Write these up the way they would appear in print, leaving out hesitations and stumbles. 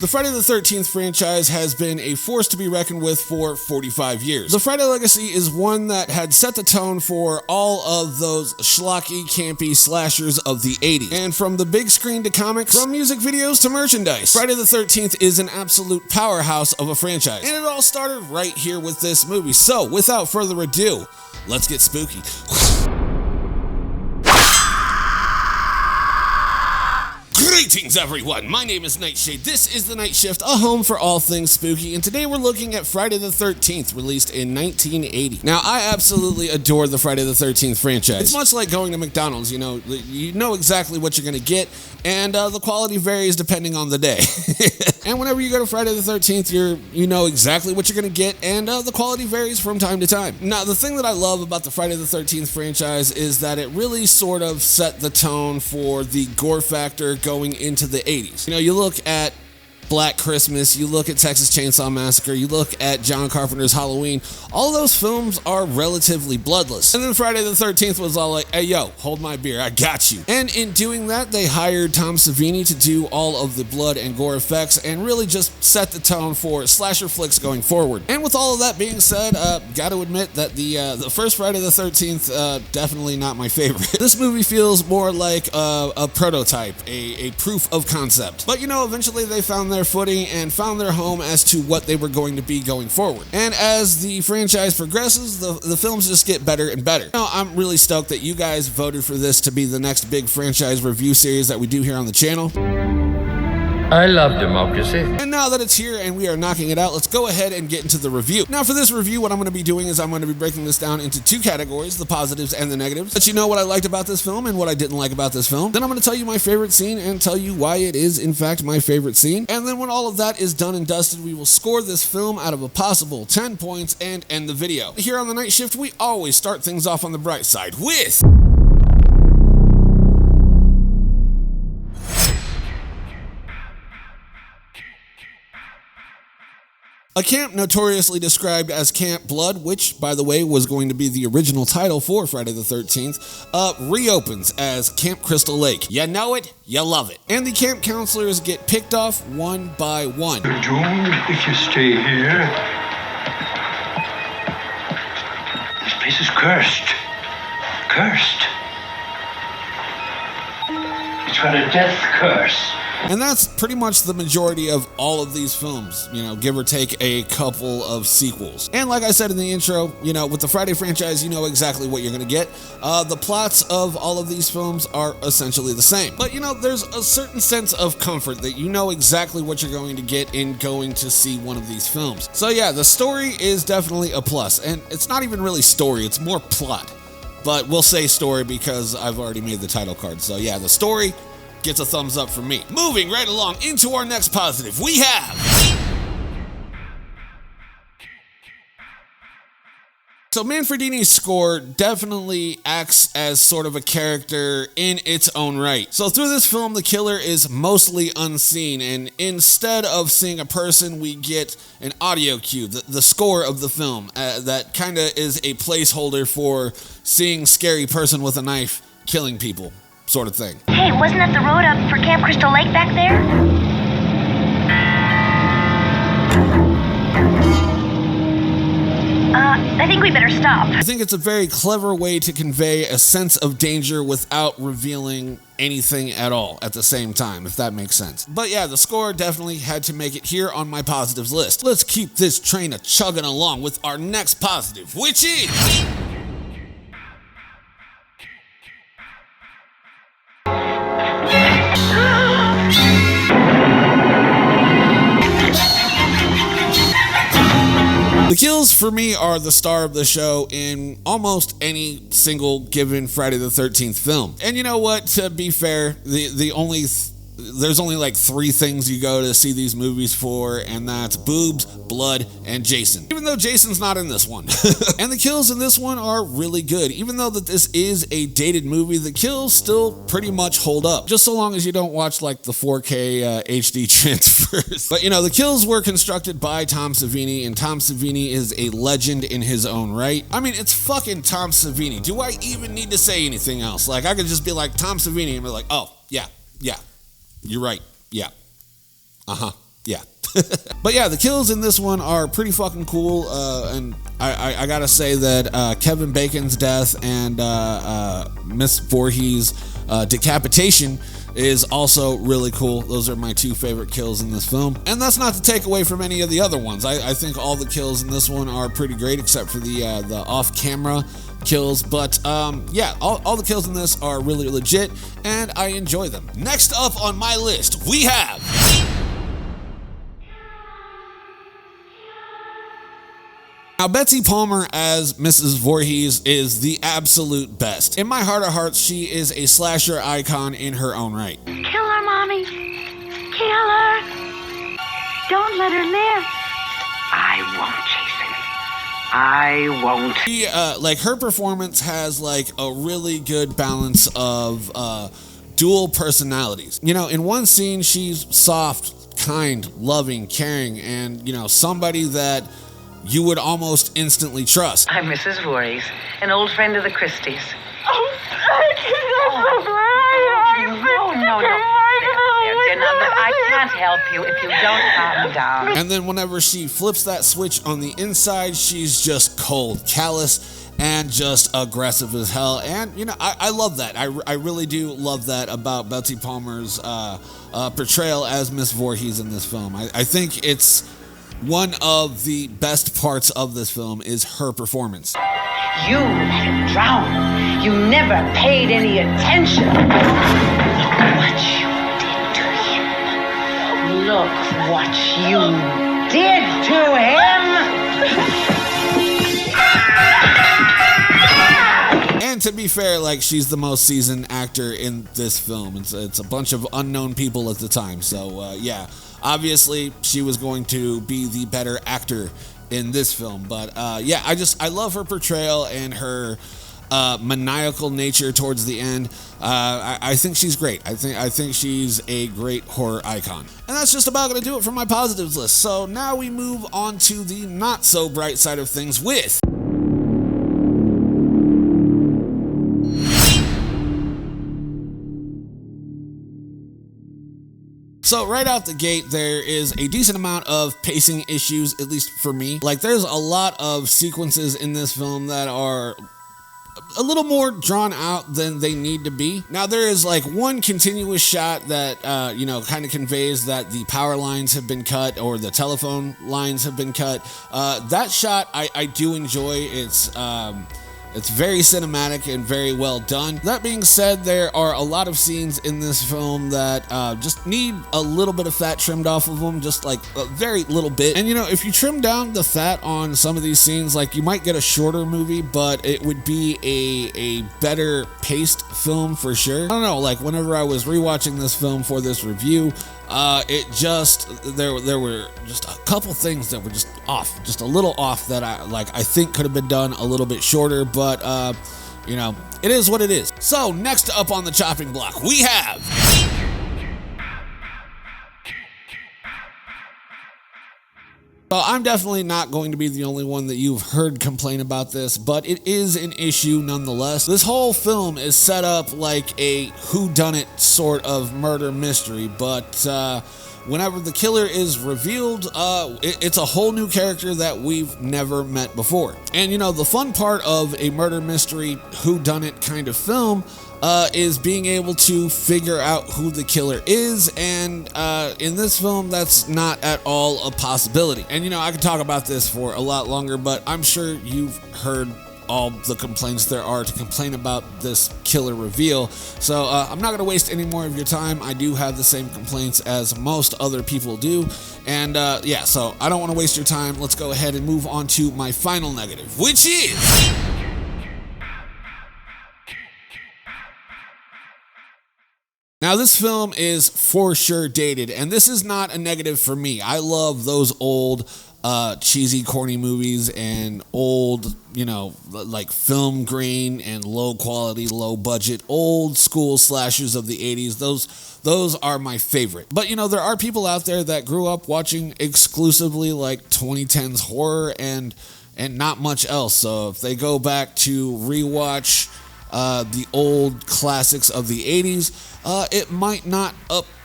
The Friday the 13th franchise has been a force to be reckoned with for 45 years. The Friday legacy is one that had set the tone for all of those schlocky, campy slashers of the 80s. And from the big screen to comics, from music videos to merchandise, Friday the 13th is an absolute powerhouse of a franchise. And it all started right here with this movie. So, without further ado, let's get spooky. Greetings everyone, my name is Nightshade, this is The Night Shift, a home for all things spooky, and today we're looking at Friday the 13th, released in 1980. Now, I absolutely adore the Friday the 13th franchise. It's much like going to McDonald's, you know exactly what you're gonna get, and the quality varies depending on the day. And whenever you go to Friday the 13th, you know exactly what you're gonna get, and the quality varies from time to time. Now, the thing that I love about the Friday the 13th franchise is that it really sort of set the tone for the gore factor going into the 80s. You look at Black Christmas, you look at Texas Chainsaw Massacre, you look at John Carpenter's Halloween, all those films are relatively bloodless. And then Friday the 13th was all like, hey yo, hold my beer, I got you. And in doing that, they hired Tom Savini to do all of the blood and gore effects and really just set the tone for slasher flicks going forward. And with all of that being said, gotta admit that the first Friday the 13th, definitely not my favorite. This movie feels more like a prototype, a proof of concept. But eventually they found their footing and found their home as to what they were going to be going forward. And as the franchise progresses, the films just get better and better. I'm really stoked that you guys voted for this to be the next big franchise review series that we do here on the channel. I love democracy. And now that it's here and we are knocking it out, let's go ahead and get into the review. Now for this review, what I'm going to be doing is I'm going to be breaking this down into two categories, the positives and the negatives. Let you know what I liked about this film and what I didn't like about this film. Then I'm going to tell you my favorite scene and tell you why it is in fact my favorite scene. And then when all of that is done and dusted, we will score this film out of a possible 10 points and end the video. Here on The Night Shift, we always start things off on the bright side with... a camp notoriously described as Camp Blood, which, by the way, was going to be the original title for Friday the 13th, reopens as Camp Crystal Lake. You know it, you love it. And the camp counselors get picked off one by one. You're doomed if you stay here. This place is cursed. Cursed. It's got a death curse. And that's pretty much the majority of all of these films, give or take a couple of sequels. And like I said in the intro, with the Friday franchise, you know exactly what you're going to get. The plots of all of these films are essentially the same. But, there's a certain sense of comfort that you know exactly what you're going to get in going to see one of these films. So yeah, the story is definitely a plus. And it's not even really story, it's more plot. But we'll say story because I've already made the title card. So yeah, the story gets a thumbs up from me. Moving right along into our next positive, we have... So Manfredini's score definitely acts as sort of a character in its own right. So through this film, the killer is mostly unseen, and instead of seeing a person, we get an audio cue, the score of the film, that kind of is a placeholder for seeing scary person with a knife killing people. Sort of thing. Hey, wasn't that the road up for Camp Crystal Lake back there? I think we better stop. I think it's a very clever way to convey a sense of danger without revealing anything at all at the same time, if that makes sense. But yeah, the score definitely had to make it here on my positives list. Let's keep this train a-chugging along with our next positive, which is... the kills for me are the star of the show in almost any single given Friday the 13th film. And you know what, to be fair, there's only like 3 things you go to see these movies for, and that's boobs, blood, and Jason. Even though Jason's not in this one. And the kills in this one are really good. Even though that this is a dated movie, the kills still pretty much hold up. Just so long as you don't watch like the 4K HD transfers. But the kills were constructed by Tom Savini, and Tom Savini is a legend in his own right. I mean, it's fucking Tom Savini. Do I even need to say anything else? Like, I could just be like Tom Savini and be like, oh, yeah. You're right. Yeah. Uh-huh. Yeah. But yeah, the kills in this one are pretty fucking cool, and I gotta say that Kevin Bacon's death and Miss Voorhees' decapitation is also really cool. Those are my two favorite kills in this film, and that's not to take away from any of the other ones. I think all the kills in this one are pretty great, except for the off-camera kills. But yeah, all the kills in this are really legit, and I enjoy them. Next up on my list, we have... Now, Betsy Palmer as Mrs. Voorhees is the absolute best. In my heart of hearts, she is a slasher icon in her own right. Kill her, Mommy. Kill her. Don't let her live. I won't, Jason. I won't. She, her performance has like a really good balance of dual personalities. You know, in one scene, she's soft, kind, loving, caring, and, you know, somebody that you would almost instantly trust. I'm Mrs. Voorhees, an old friend of the Christies. Oh, No. I can't help you if you don't calm down. And then whenever she flips that switch on the inside, she's just cold, callous, and just aggressive as hell. And, you know, I love that. I really do love that about Betsy Palmer's portrayal as Miss Voorhees in this film. I think it's one of the best parts of this film is her performance. You let him drown. You never paid any attention. Look what you did to him. Look what you did to him. And to be fair, like, she's the most seasoned actor in this film. It's a bunch of unknown people at the time. So, yeah. Obviously, she was going to be the better actor in this film, but yeah, I love her portrayal and her maniacal nature towards the end. I think she's great. I think she's a great horror icon. And that's just about going to do it for my positives list. So now we move on to the not so bright side of things with... So right out the gate, there is a decent amount of pacing issues, at least for me. Like, there's a lot of sequences in this film that are a little more drawn out than they need to be. Now, there is like one continuous shot that, you know, kind of conveys that the power lines have been cut or the telephone lines have been cut. That shot I do enjoy. It's very cinematic and very well done. That being said, there are a lot of scenes in this film that just need a little bit of fat trimmed off of them, just like a very little bit. And, you know, if you trim down the fat on some of these scenes, like, you might get a shorter movie, but it would be a better paced film for sure. I don't know, like, whenever I was rewatching this film for this review, there were just a couple things that were just off, just a little off, that I think could have been done a little bit shorter, but you know, it is what it is. So next up on the chopping block, we have... So I'm definitely not going to be the only one that you've heard complain about this, but it is an issue nonetheless. This whole film is set up like a whodunit sort of murder mystery, but whenever the killer is revealed, it's a whole new character that we've never met before. And, you know, the fun part of a murder mystery whodunit kind of film is being able to figure out who the killer is, and in this film, that's not at all a possibility. And, you know, I could talk about this for a lot longer, but I'm sure you've heard all the complaints there are to complain about this killer reveal, so I'm not going to waste any more of your time. I do have the same complaints as most other people do, and yeah, so I don't want to waste your time. Let's go ahead and move on to my final negative, which is... Now, this film is for sure dated, and this is not a negative for me. I love those old, cheesy, corny movies and old, you know, like film grain and low quality, low budget, old school slashers of the 80s. Those are my favorite. But, you know, there are people out there that grew up watching exclusively like 2010s horror and not much else. So if they go back to rewatch the old classics of the 80s, it might not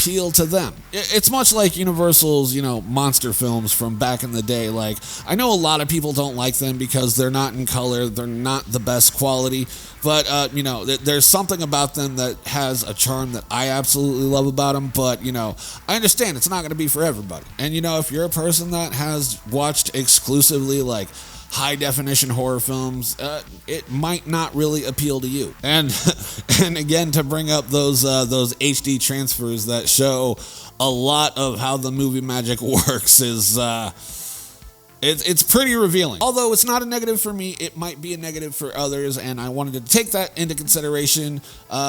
appeal to them. It's much like Universal's, monster films from back in the day. Like, I know a lot of people don't like them because they're not in color, they're not the best quality, but, there's something about them that has a charm that I absolutely love about them, but, I understand it's not going to be for everybody. And, if you're a person that has watched exclusively, like, high-definition horror films, it might not really appeal to you. And and again, to bring up those HD transfers that show a lot of how the movie magic works is... It's pretty revealing. Although it's not a negative for me, it might be a negative for others, and I wanted to take that into consideration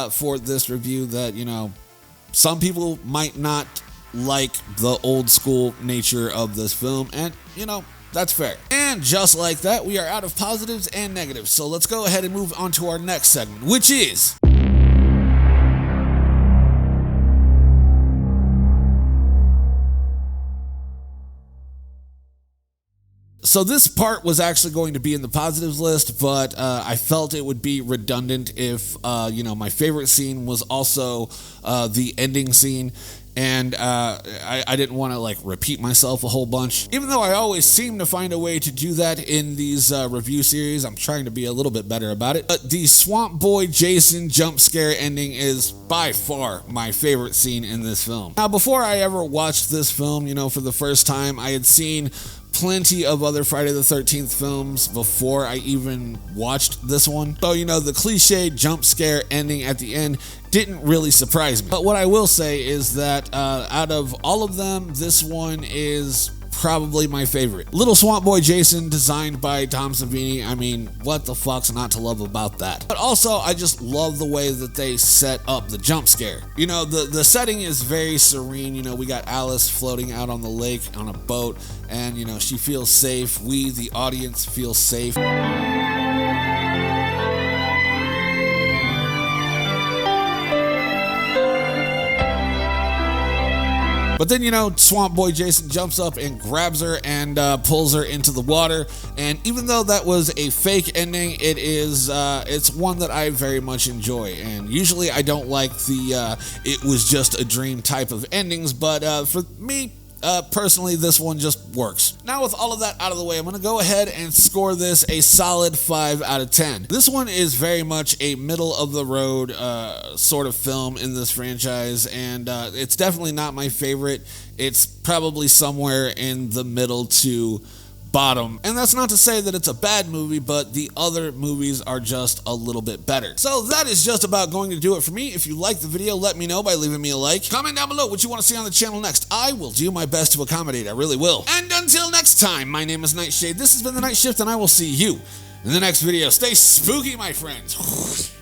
for this review that, some people might not like the old school nature of this film, and, that's fair. And just like that, we are out of positives and negatives, so let's go ahead and move on to our next segment, which is... So this part was actually going to be in the positives list, but I felt it would be redundant if, my favorite scene was also the ending scene, and I didn't want to, repeat myself a whole bunch. Even though I always seem to find a way to do that in these review series, I'm trying to be a little bit better about it. But the Swamp Boy Jason jump scare ending is by far my favorite scene in this film. Now, before I ever watched this film, for the first time, I had seen plenty of other Friday the 13th films before I even watched this one. So, the cliched jump scare ending at the end didn't really surprise me. But what I will say is that out of all of them, this one is probably my favorite. Little Swamp Boy Jason, designed by Tom Savini. I mean, what the fuck's not to love about that? But also, I just love the way that they set up the jump scare. The setting is very serene. We got Alice floating out on the lake on a boat, and, she feels safe. We, the audience, feel safe. But then, Swamp Boy Jason jumps up and grabs her and pulls her into the water. And even though that was a fake ending, it's one that I very much enjoy. And usually I don't like the it was just a dream type of endings, but for me, personally, this one just works. Now, with all of that out of the way, I'm going to go ahead and score this a solid 5 out of 10. This one is very much a middle-of-the-road sort of film in this franchise, and it's definitely not my favorite. It's probably somewhere in the middle to bottom. And that's not to say that it's a bad movie, but the other movies are just a little bit better. So that is just about going to do it for me. If you liked the video, let me know by leaving me a like. Comment down below what you want to see on the channel next. I will do my best to accommodate. I really will. And until next time, my name is Nightshade. This has been The Night Shift, and I will see you in the next video. Stay spooky, my friends.